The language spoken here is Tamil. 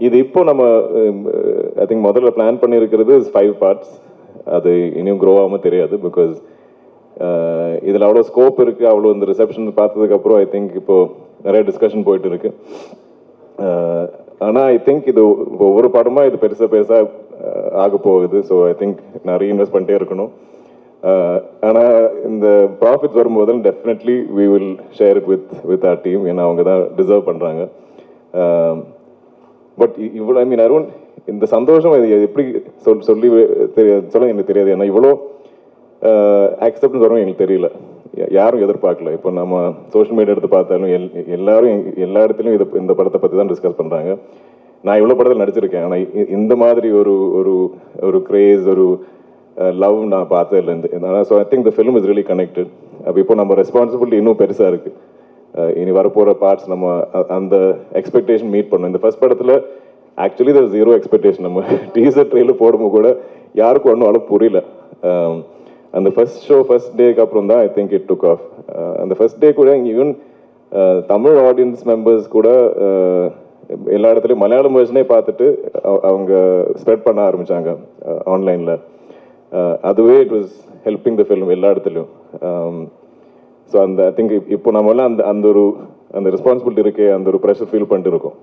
இது இப்போ நம்ம ஐ திங்க் முதல்ல பிளான் பண்ணியிருக்கிறது 5 parts. அது இனியும் க்ரோ ஆகாமல் தெரியாது. பிகாஸ் இதில் அவ்வளோ ஸ்கோப் இருக்குது. அவ்வளோ இந்த ரிசப்ஷன் பார்த்ததுக்கப்புறம் ஐ திங்க் இப்போது நிறைய டிஸ்கஷன் போயிட்டு இருக்கு. ஆனால் ஐ திங்க் இது ஒவ்வொரு படமாக இது பெருசாக ஆக போகுது. ஸோ ஐ திங்க் நான் ரீஇன்வெஸ்ட் பண்ணிட்டே இருக்கணும். ஆனால் இந்த ப்ராஃபிட்ஸ் வரும்போது definitely we will share it with our team. ஏன்னா அவங்க தான் டிசர்வ் பண்ணுறாங்க. பட் இவ்வளோ ஐ மீன் அருண் இந்த சந்தோஷம் இது எப்படி சொல்ல எனக்கு தெரியாது. ஏன்னா இவ்வளோ அக்செப்டன்ஸ் வரும் எனக்கு தெரியல. யாரும் எதிர்பார்க்கல. இப்போ நம்ம சோஷியல் மீடியா எடுத்து பார்த்தாலும் எல்லாரும் எல்லா இடத்துலையும் இந்த படத்தை பற்றி தான் டிஸ்கஸ் பண்ணுறாங்க. நான் இவ்வளோ படத்தில் நடிச்சிருக்கேன். ஆனால் இந்த மாதிரி ஒரு ஒரு ஒரு கிரேஸ் ஒரு லவ் நான் பார்த்தது இல்லை. So I think the film is really connected. அப்போ இப்போ நம்ம ரெஸ்பான்சிபிலிட்டி இன்னும் பெருசாக இருக்குது. இனி வரப்போகிற பார்ட்ஸ் நம்ம அந்த எக்ஸ்பெக்டேஷன் மீட் பண்ணோம். இந்த ஃபர்ஸ்ட் படத்தில் ஆக்சுவலி த 0 எக்ஸ்பெக்டேஷன். நம்ம டீசர் ட்ரெயிலர் போடும்போது கூட யாருக்கும் ஒன்றும் அளவு புரியல. அந்த ஃபர்ஸ்ட் டேக்கு அப்புறம் தான் I think it took off. அந்த ஃபர்ஸ்ட் டே கூட ஈவன் தமிழ் ஆடியன்ஸ் மெம்பர்ஸ் கூட எல்லா இடத்துலையும் மலையாளம் வெர்ஷனே பார்த்துட்டு அவங்க ஸ்ப்ரெட் பண்ண ஆரம்பித்தாங்க ஆன்லைனில். அதுவே it was helping the film எல்லா இடத்துலையும். ஸோ அந்த ஐ திங்க் இப்போ நம்மளாம் அந்த ரெஸ்பான்சிபிலிட்டி இருக்கே, அந்த ஒரு ப்ரெஷர் ஃபீல் பண்ணிட்டு இருக்கோம்.